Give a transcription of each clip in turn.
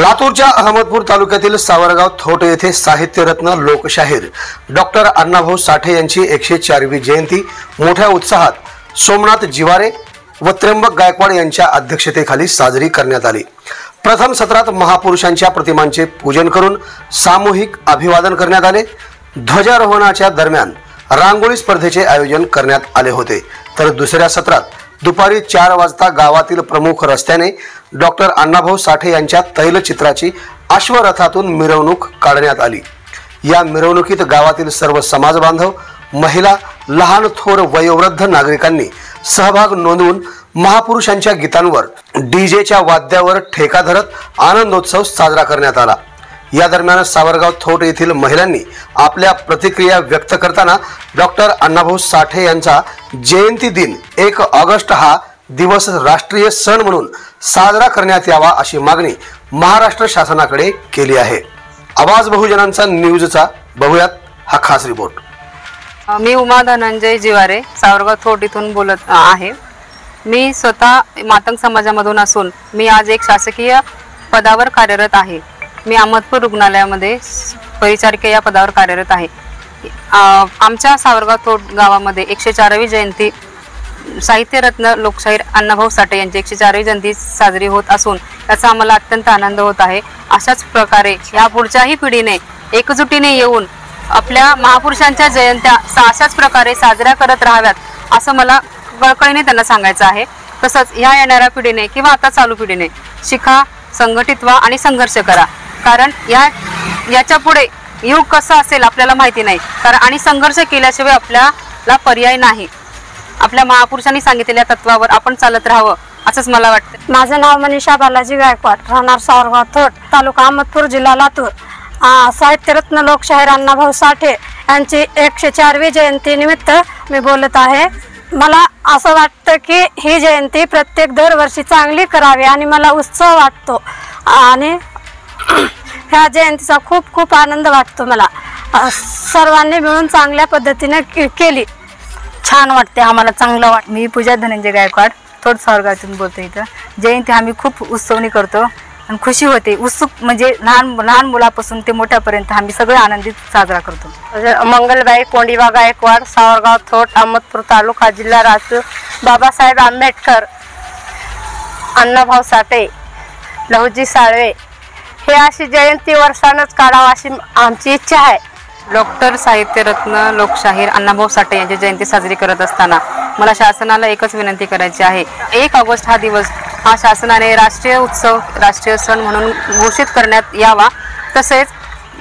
लातूरच्या अहमदपूर तालुक्यातील सावरगाव थोट येथे साहित्यरत्न लोकशाहीर डॉक्टर अण्णाभाऊ साठे यांची 104वी जयंती मोठ्या उत्साहात सोमनाथ जिवारे व त्र्यंबक गायकवाड यांच्या अध्यक्षतेखाली साजरी करण्यात आली। प्रथम सत्रात महापुरुषांच्या प्रतिमांचे पूजन करून सामूहिक अभिवादन करण्यात आले। ध्वजारोहणाच्या दरम्यान रांगोळी स्पर्धेचे आयोजन करण्यात आले होते, तर दुसऱ्या सत्रात दुपारी 4 वाजता गावातील प्रमुख रस्त्याने डॉक्टर अण्णाभाऊ साठे यांच्या तैलचित्राची अश्वरथातून मिरवणूक काढण्यात आली। या मिरवणुकीत गावातील सर्व समाज बांधव, महिला, लहान थोर वयोवृद्ध नागरिकांनी सहभाग नोंदवून महापुरुषांच्या गीतांवर डीजेच्या वाद्यावर ठेका धरत आनंदोत्सव साजरा करण्यात आला। या दरम्यान सावरगाव थोट येथील महिलांनी आपल्या प्रतिक्रिया व्यक्त करताना डॉक्टर अण्णाभाऊ साठे यांचा जयंती दिन 1 ऑगस्ट हा दिवस राष्ट्रीय सण म्हणून साजरा करण्यात यावा अशी मागणी महाराष्ट्र शासनाकडे केली आहे। आवाज बहुजनांचा न्यूजचा बघूयात हा खास रिपोर्ट। मी उमा धनंजय जिवारे सावरगाव थोट इथून बोलत आहे। मी स्वतः मातंग समाजामधून असून मी आज एक शासकीय पदावर कार्यरत आहे। मी अहमदपूर रुग्णालयामध्ये परिचारिका या पदावर कार्यरत आहे। आमच्या सावरगाव थोट गावामध्ये 104वी जयंती साहित्यरत्न लोकशाहीर अण्णाभाऊ साठे यांची 104वी जयंती साजरी होत असून त्याचा आम्हाला अत्यंत आनंद होत आहे। अशाच प्रकारे या पुढच्याही पिढीने एकजुटीने येऊन आपल्या महापुरुषांच्या जयंत्या अशाच प्रकारे साजऱ्या करत राहाव्यात असं मला कळकळीने त्यांना सांगायचं आहे। तसंच ह्या येणाऱ्या पिढीने किंवा आता चालू पिढीने शिका, संघटित व्हा आणि संघर्ष करा, कारण याच्या पुढे युग कसं असेल आपल्याला माहिती नाही, कारण आणि संघर्ष केल्याशिवाय आपल्याला पर्याय नाही। आपल्या महापुरुषांनी सांगितलेल्या तत्वावर आपण चालत राहावं असंच मला वाटतं। माझं नाव मनीषा बालाजी गायकवाड, राहणार सावरगाव थोट, तालुका अहमदपूर, जिल्हा लातूर। साहित्यरत्न लोकशाहीर अण्णाभाऊ साठे यांची 104वी जयंती निमित्त मी बोलत आहे। मला असं वाटतं की ही जयंती प्रत्येक दरवर्षी चांगली करावी आणि मला उत्सव वाटतो आणि ह्या जयंतीचा खूप खूप आनंद वाटतो मला। सर्वांनी मिळून चांगल्या पद्धतीने केली, छान वाटते आम्हाला, चांगलं वाटतं। मी पूजा धनंजय गायकवाड थोड सावरगावातून बोलतो। इथं जयंती आम्ही खूप उत्सवनी करतो आणि खुशी होते, उत्सुक म्हणजे लहान मुलापासून ते मोठ्यापर्यंत आम्ही सगळे आनंदित साजरा करतो। मंगलबाई कोंडिवा गायकवाड, सावरगाव थोट, अहमदपूर तालुका, जिल्हा लातूर। बाबासाहेब आंबेडकर, अण्णाभाऊ साठे, लहुजी साळवे हे अशी जयंती वर्षानच काढावी अशी आमची इच्छा आहे। डॉक्टर साहित्यरत्न लोकशाहीर अण्णाभाऊ साठे यांची जयंती साजरी करत असताना मला शासनाला एकच विनंती करायची आहे। 1 ऑगस्ट हा दिवस हा शासनाने राष्ट्रीय उत्सव, राष्ट्रीय सण म्हणून घोषित करण्यात यावा। तसेच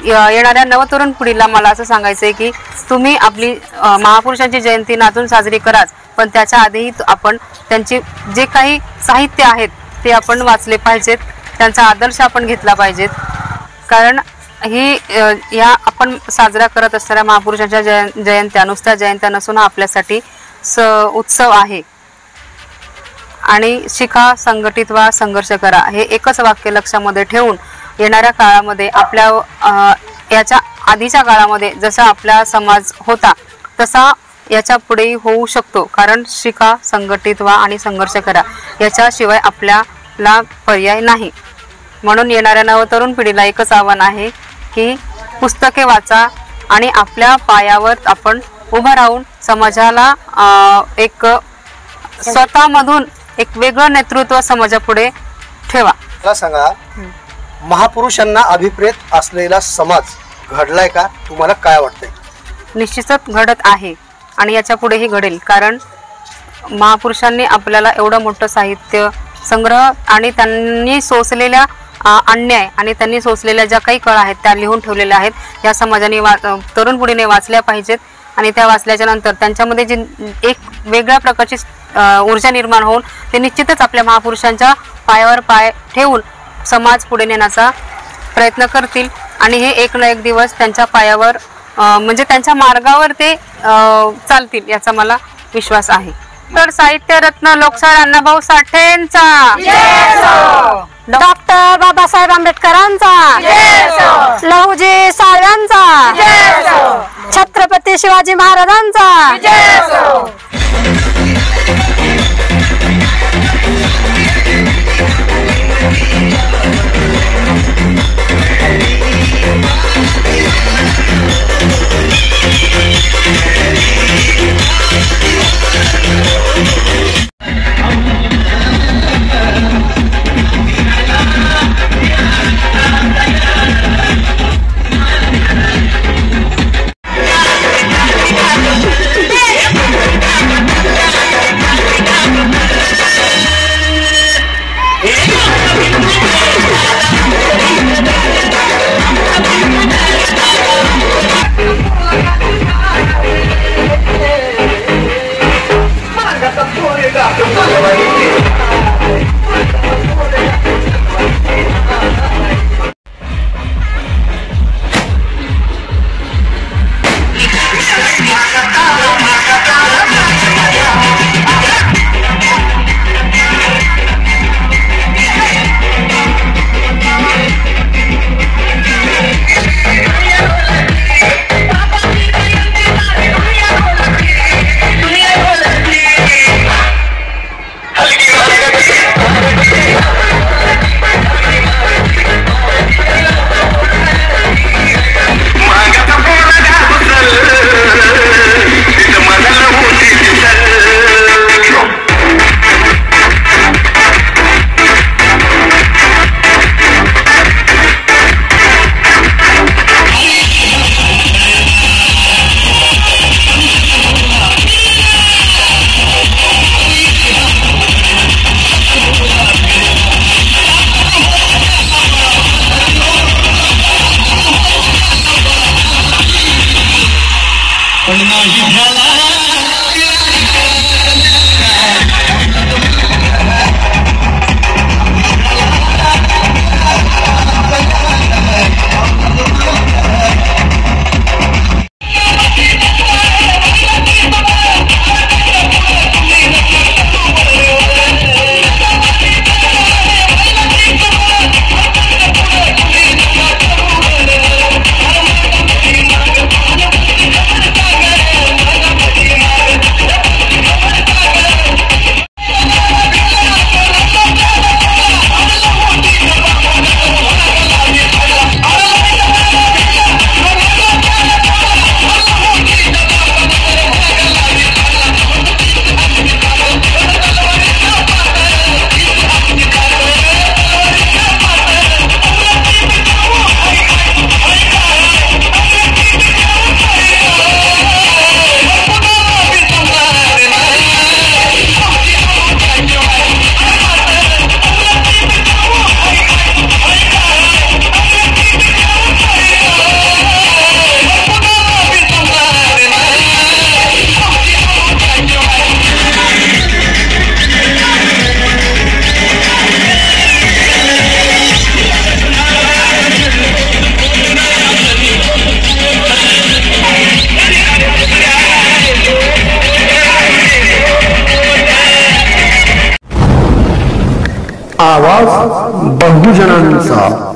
येणाऱ्या नवतरुण पिढीला मला असं सांगायचं आहे की तुम्ही आपली महापुरुषांची जयंती नाचून साजरी कराच, पण त्याच्या आधीही आपण त्यांची जे काही साहित्य आहेत ते आपण वाचले पाहिजेत, त्यांचा आदर्श आपण घेतला पाहिजेत, कारण या आपण साजरा करत असणाऱ्या महापुरुषांच्या जयंत्या नुसत्या जयंत्या नसून आपल्यासाठी उत्सव आहे। आणि शिका, संघटित व्हा, संघर्ष करा हे एकच वाक्य लक्षामध्ये ठेवून येणाऱ्या काळामध्ये आपल्या याच्या आधीच्या काळामध्ये जसा आपला समाज होता तसा याच्या पुढेही होऊ शकतो, कारण शिका, संघटित व्हा आणि संघर्ष करा याच्याशिवाय आपल्याला पर्याय नाही। म्हणून येणाऱ्या नवतरुण पिढीला एकच आव्हान आहे की पुस्तके वाचा आणि आपल्या पायावर आपण उभं राहून समाजाला एक स्वतःमधून एक वेगळं नेतृत्व समाजापुढे ठेवा। मला सांगा, महापुरुषांना अभिप्रेत असलेला समाज घडलाय का? तुम्हाला काय वाटतंय? निश्चितच घडत आहे आणि याच्या पुढेही घडेल, कारण महापुरुषांनी आपल्याला एवढं मोठं साहित्य संग्रह आणि त्यांनी सोसलेल्या अन्याय आणि त्यांनी सोसलेल्या ज्या काही कळा आहेत त्या लिहून ठेवलेल्या आहेत। या समाजाने तरुण पिढीने वाचल्या पाहिजेत आणि त्या वाचल्याच्या नंतर त्यांच्यामध्ये जी एक वेगळ्या प्रकारची ऊर्जा निर्माण होऊन ते निश्चितच आपल्या महापुरुषांच्या पायावर पाय ठेवून समाज पुढे नेण्याचा प्रयत्न करतील आणि हे एक ना एक दिवस त्यांच्या पायावर म्हणजे त्यांच्या मार्गावर ते चालतील याचा मला विश्वास आहे। तर साहित्यरत्न लोकशाहीर अण्णाभाऊ साठेंचा, डॉक्टर बाबासाहेब आंबेडकरांचा, लहुजी साळव्यांचा, छत्रपती शिवाजी महाराजांचा। आवाज बहुजनांचा.